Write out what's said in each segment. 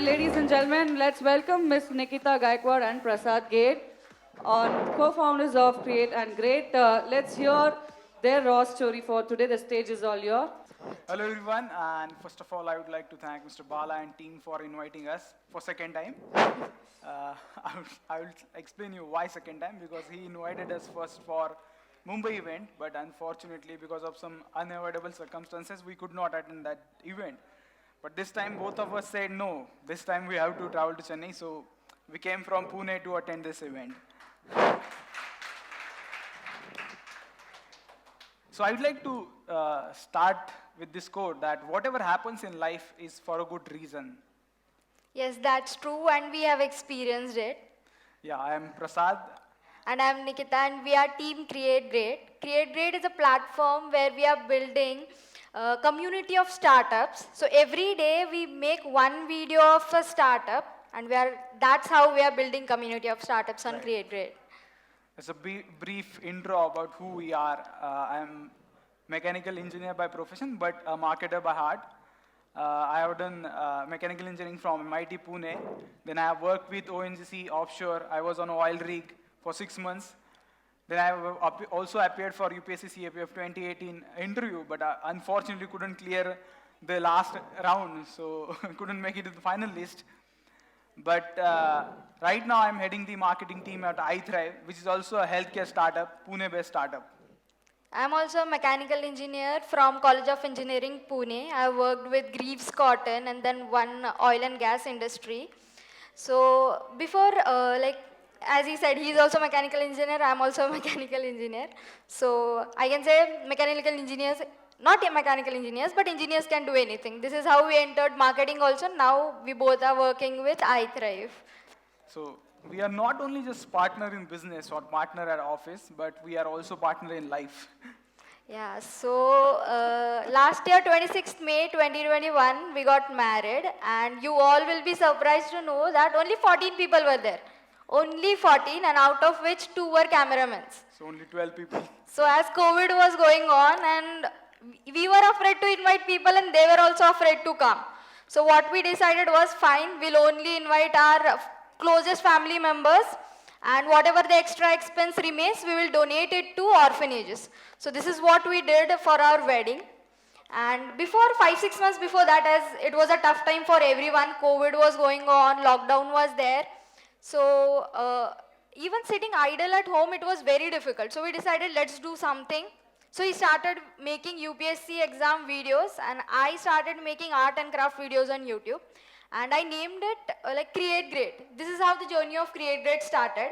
ladies and gentlemen, let's welcome Miss Nikita Gaikwad and Prasad Gade, on co-founders of Cre8 and Gre8. Let's hear their raw story for today. The stage is all yours. Hello everyone, and first of all, I would like to thank Mr. Bala and team for inviting us for second time. I will explain you why second time, because he invited us first for Mumbai event, but unfortunately because of some unavoidable circumstances, we could not attend that event. But this time both of us said no, this time we have to travel to Chennai, so we came from Pune to attend this event. So I would like to start with this quote that whatever happens in life is for a good reason. Yes, that's true, and we have experienced it. Yeah, I am Prasad. And I'm Nikita, and we are Team Cre8 Gre8. Cre8 Gre8 is a platform where we are building a community of startups. So every day we make one video of a startup, and that's how we are building community of startups on Cre8 Gre8. As a brief intro about who we are, I am mechanical engineer by profession, but a marketer by heart. I have done mechanical engineering from MIT Pune. Then I have worked with ONGC offshore. I was on an oil rig for 6 months. Then I have also appeared for UPSC CAPF 2018 interview, but unfortunately couldn't clear the last round, so couldn't make it to the final list. But right now I'm heading the marketing team at iThrive, which is also a healthcare startup, Pune-based startup. I'm also a mechanical engineer from College of Engineering, Pune. I worked with Greaves Cotton and then one oil and gas industry. So before, as he said, he's also a mechanical engineer. I'm also a mechanical engineer. So I can say mechanical engineers, not mechanical engineers, but engineers can do anything. This is how we entered marketing also. Now we both are working with iThrive. So we are not only just partner in business or partner at office, but we are also partner in life. Yeah, so last year, 26th May 2021, we got married, and you all will be surprised to know that only 14 people were there. Only 14, and out of which 2 were cameramen. So only 12 people. So as COVID was going on, and we were afraid to invite people, and they were also afraid to come. So what we decided was, fine, we'll only invite our closest family members, and whatever the extra expense remains, we will donate it to orphanages. So this is what we did for our wedding. And before 5-6 months before that, as it was a tough time for everyone, COVID was going on, lockdown was there. So even sitting idle at home, it was very difficult. So we decided, let's do something. So he started making UPSC exam videos, and I started making art and craft videos on YouTube. And I named it Cre8 Gre8. This is how the journey of Cre8 Gre8 started.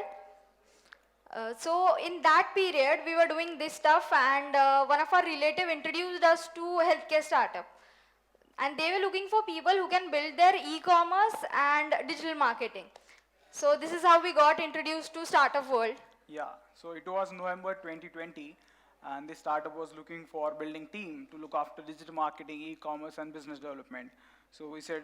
So in that period, we were doing this stuff, and one of our relatives introduced us to a healthcare startup. And they were looking for people who can build their e-commerce and digital marketing. So this is how we got introduced to Startup World. Yeah, so it was November 2020, and the startup was looking for building team to look after digital marketing, e-commerce, and business development. So we said,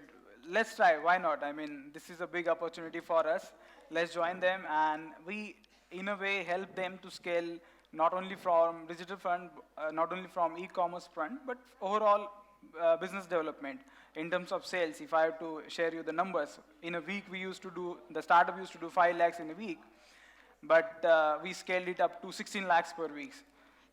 let's try, why not? I mean, this is a big opportunity for us. Let's join them, and we, in a way, help them to scale not only from digital front, not only from e-commerce front, but overall business development. In terms of sales, if I have to share you the numbers, in a week the startup used to do 5 lakhs in a week, but we scaled it up to 16 lakhs per week.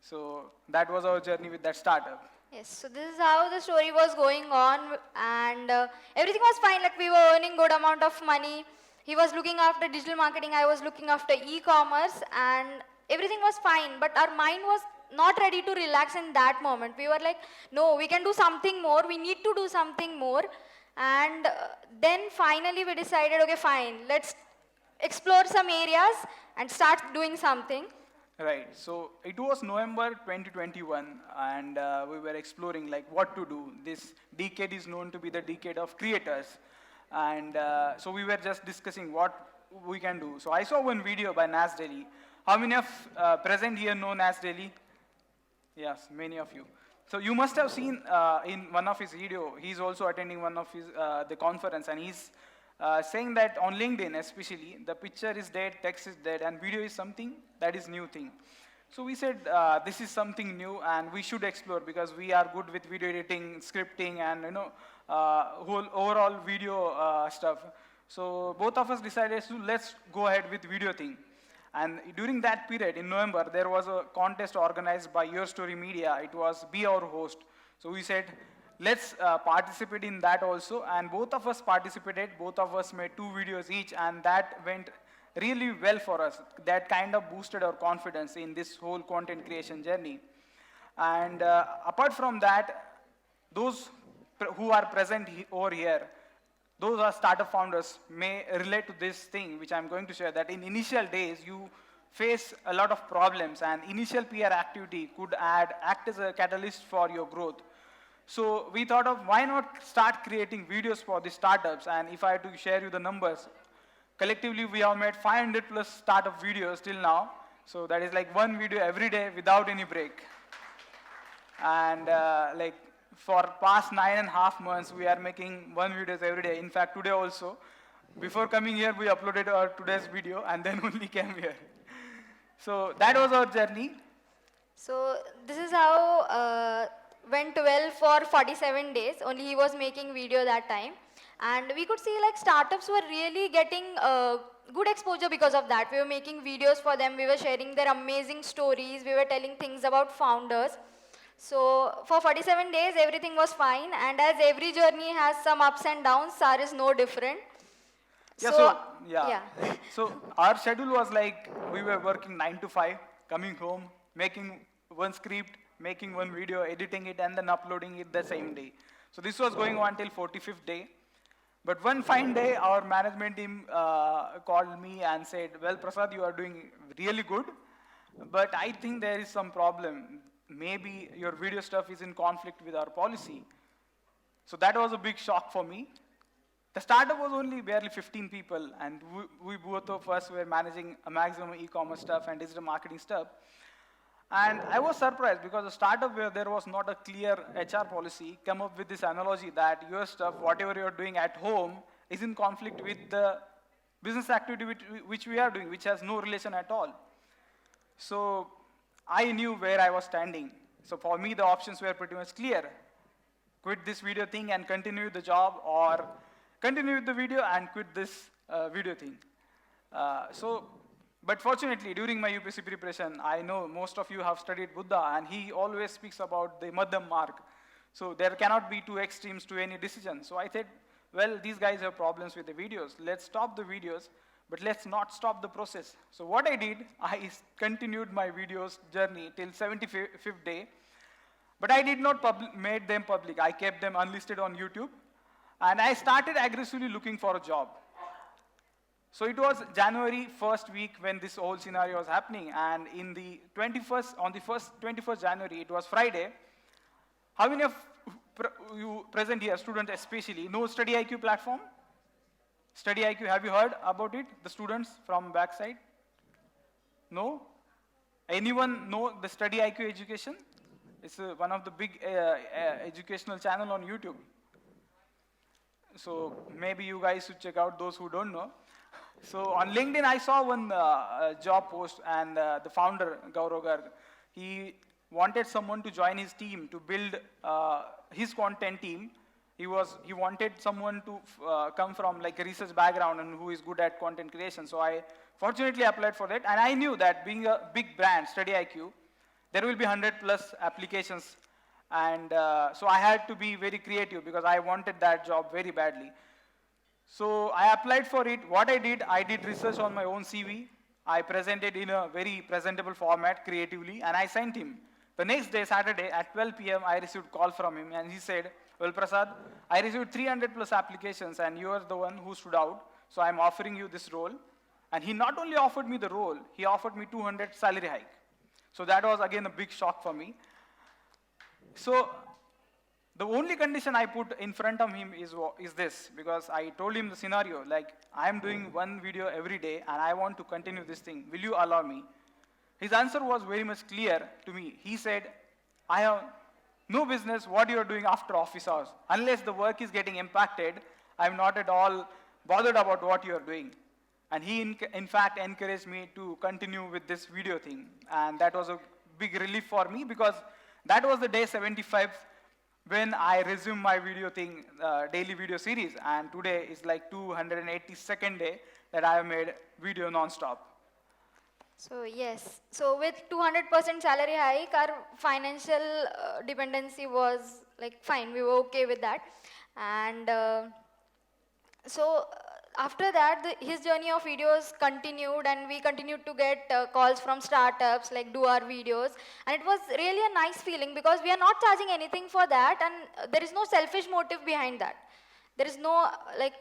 So that was our journey with that startup. Yes, so this is how the story was going on, and everything was fine. Like, we were earning good amount of money. He was looking after digital marketing, I was looking after e-commerce, and everything was fine, but our mind was not ready to relax in that moment. We were like, no, we can do something more, we need to do something more. And then finally we decided, okay, fine, let's explore some areas and start doing something. Right, so it was November 2021, and we were exploring like what to do. This decade is known to be the decade of creators, and so we were just discussing what we can do. So I saw one video by Nas Daily. How many of present here know Nas Daily? Yes, many of you. So you must have seen in one of his video, he's also attending one of his the conference, and he's saying that on LinkedIn especially, the picture is dead, text is dead, and video is something that is new thing. So we said, this is something new and we should explore because we are good with video editing, scripting, and whole overall video stuff. So both of us decided to let's go ahead with video thing. And during that period in November, there was a contest organized by Your Story Media. It was Be Our Host. So we said, let's participate in that also. And both of us participated. Both of us made 2 videos each, and that went really well for us. That kind of boosted our confidence in this whole content creation journey. And apart from that, those who are present over here, those are startup founders may relate to this thing which I'm going to share, that in initial days you face a lot of problems, and initial PR activity could act as a catalyst for your growth. So we thought of why not start creating videos for the startups. And if I had to share you the numbers, collectively we have made 500 plus startup videos till now. So that is like 1 video every day without any break. And like for past 9.5 months, we are making 1 videos every day. In fact, today also, before coming here, we uploaded our today's video and then only came here. So that was our journey. So this is how went well for 47 days. Only he was making video that time. And we could see like startups were really getting good exposure because of that. We were making videos for them. We were sharing their amazing stories. We were telling things about founders. So for 47 days, everything was fine. And as every journey has some ups and downs, SAR is no different. Yeah, so our schedule was like, we were working 9 to 5, coming home, making 1 script, making 1 video, editing it, and then uploading it the same day. So this was going on till 45th day. But one fine day, our management team called me and said, well, Prasad, you are doing really good, but I think there is some problem. Maybe your video stuff is in conflict with our policy. So that was a big shock for me. The startup was only barely 15 people, and we both of us were managing a maximum e-commerce stuff and digital marketing stuff. And I was surprised because a startup where there was not a clear HR policy came up with this analogy that your stuff, whatever you're doing at home, is in conflict with the business activity which we are doing, which has no relation at all. So I knew where I was standing. So for me, the options were pretty much clear. Quit this video thing and continue the job, or continue with the video and quit this video thing. But fortunately, during my UPSC preparation, I know most of you have studied Buddha, and he always speaks about the Madhyam Marg. So there cannot be 2 extremes to any decision. So I said, well, these guys have problems with the videos. Let's stop the videos, but let's not stop the process. So what I did, I continued my videos journey till 75th day, but I did not made them public. I kept them unlisted on YouTube, and I started aggressively looking for a job. So it was January 1st week when this whole scenario was happening, and in the 21st January, it was Friday. How many of you present here, students especially, know Study IQ platform? Study IQ, have you heard about it? The students from backside? No? Anyone know the Study IQ education? It's one of the big educational channel on YouTube. So maybe you guys should check out those who don't know. So on LinkedIn, I saw one job post, and the founder, Gaurav Garg, he wanted someone to join his team to build his content team. He wanted someone to come from like a research background and who is good at content creation. So I fortunately applied for that, and I knew that being a big brand, Study IQ, there will be 100 plus applications, and so I had to be very creative because I wanted that job very badly. So I applied for it. What I did research on my own CV. I presented in a very presentable format creatively, and I sent him. The next day, Saturday, at 12 p.m., I received a call from him, and he said, well, Prasad, I received 300 plus applications, and you are the one who stood out, so I'm offering you this role. And he not only offered me the role, he offered me 200 salary hike. So that was, again, a big shock for me. So the only condition I put in front of him is this, because I told him the scenario, like, I'm doing 1 video every day, and I want to continue this thing. Will you allow me? His answer was very much clear to me. He said, I have no business what you are doing after office hours. Unless the work is getting impacted, I'm not at all bothered about what you are doing. And he, in fact, encouraged me to continue with this video thing. And that was a big relief for me because that was the day 75 when I resumed my video thing, daily video series. And today is like 282nd day that I have made video non-stop. So yes, so with 200% salary hike, our financial dependency was like fine. We were okay with that, and after that, his journey of videos continued, and we continued to get calls from startups like do our videos, and it was really a nice feeling because we are not charging anything for that, and there is no selfish motive behind that. There is no like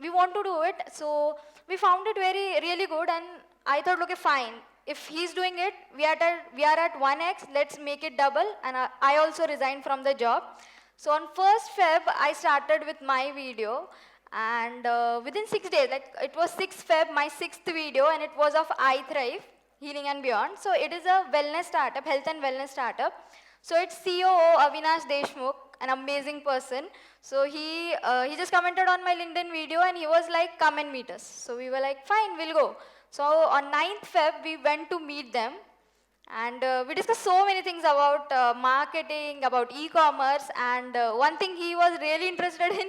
we want to do it, so we found it really good, and I thought, okay, fine. If he's doing it, we are at 1x. Let's make it double, and I also resigned from the job. So on 1st Feb, I started with my video, and within 6 days, like it was 6th Feb, my 6th video, and it was of I Thrive, Healing and Beyond. So it is a wellness startup, health and wellness startup. So its COO, Avinash Deshmukh, an amazing person. So he just commented on my LinkedIn video, and he was like, come and meet us. So we were like, fine, we'll go. So on 9th Feb, we went to meet them. And we discussed so many things about marketing, about e-commerce, and one thing he was really interested in,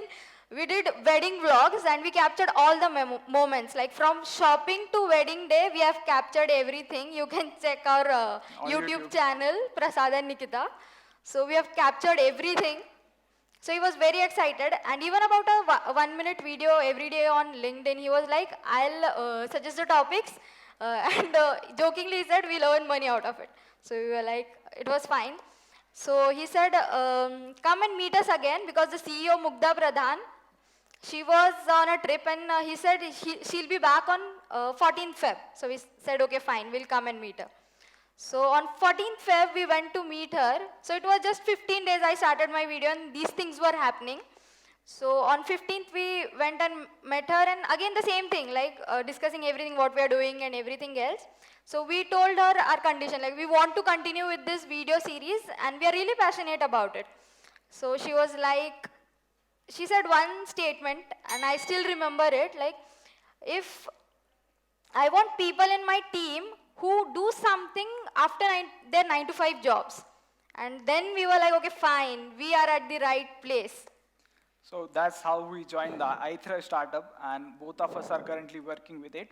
we did wedding vlogs, and we captured all the moments. Like from shopping to wedding day, we have captured everything. You can check our YouTube channel, Prasad and Nikita. So we have captured everything. So he was very excited, and even about a 1-minute video every day on LinkedIn, he was like, I'll suggest the topics, and jokingly he said, we'll earn money out of it. So we were like, it was fine. So he said, come and meet us again, because the CEO, Mugdha Pradhan, she was on a trip, and he said she'll be back on 14th Feb. So we said, okay, fine, we'll come and meet her. So on 14th Feb, we went to meet her. So it was just 15 days I started my video, and these things were happening. So on 15th, we went and met her, and again the same thing, like discussing everything, what we are doing and everything else. So we told her our condition, like we want to continue with this video series, and we are really passionate about it. So she was like, she said one statement, and I still remember it, like, if I want people in my team who do something after their 9-to-5 jobs. And then we were like, okay, fine, we are at the right place. So that's how we joined the iThrive startup, and both of us are currently working with it.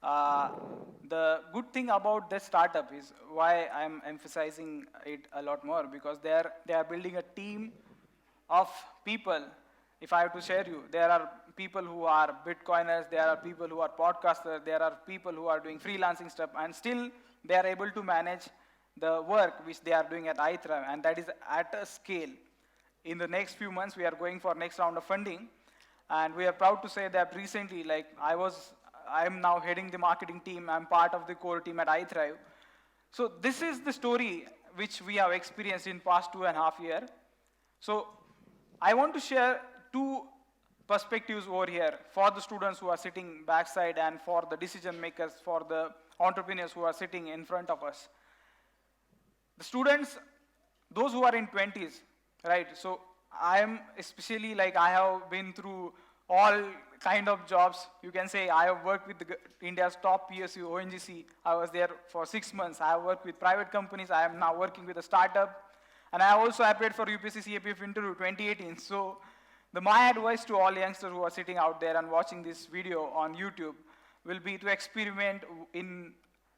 The good thing about this startup is why I'm emphasizing it a lot more, because they are building a team of people. If I have to share you, there are people who are Bitcoiners, there are people who are podcasters, there are people who are doing freelancing stuff, and still they are able to manage the work which they are doing at iThrive, and that is at a scale. In the next few months, we are going for next round of funding, and we are proud to say that recently, like I am now heading the marketing team. I'm part of the core team at iThrive. So this is the story which we have experienced in past 2.5 years. So I want to share two perspectives over here for the students who are sitting backside, and for the decision makers, for the entrepreneurs who are sitting in front of us. The students, those who are in 20s, right? So I am especially, like, I have been through all kind of jobs. You can say I have worked with India's top PSU, ONGC. I was there for 6 months. I have worked with private companies. I am now working with a startup. And I also applied for UPSC CAPF interview 2018. So my advice to all youngsters who are sitting out there and watching this video on YouTube will be to experiment in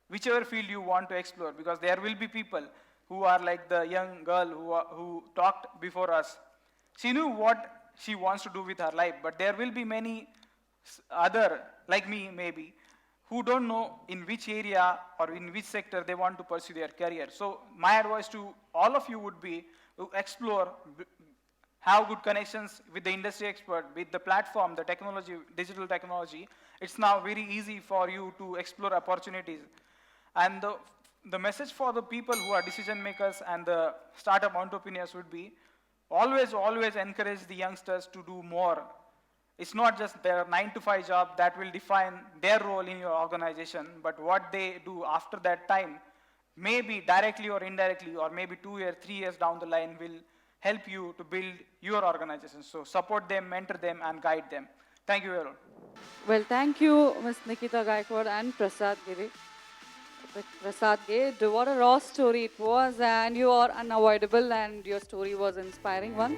whichever field you want to explore, because there will be people who are like the young girl who talked before us. She knew what she wants to do with her life, but there will be many other, like me maybe, who don't know in which area or in which sector they want to pursue their career. So my advice to all of you would be to explore, have good connections with the industry expert, with the platform, the technology, digital technology. It's now very easy for you to explore opportunities. And the message for the people who are decision makers and the startup entrepreneurs would be, always encourage the youngsters to do more. It's not just their 9-to-5 job that will define their role in your organization, but what they do after that time, maybe directly or indirectly, or maybe 2 years, 3 years down the line, will help you to build your organization. So support them, mentor them, and guide them. Thank you, everyone. Well, thank you, Ms. Nikita Gaikwad and Prasad Giri. Prasad Gade, what a raw story it was, and you are unavoidable, and your story was inspiring one.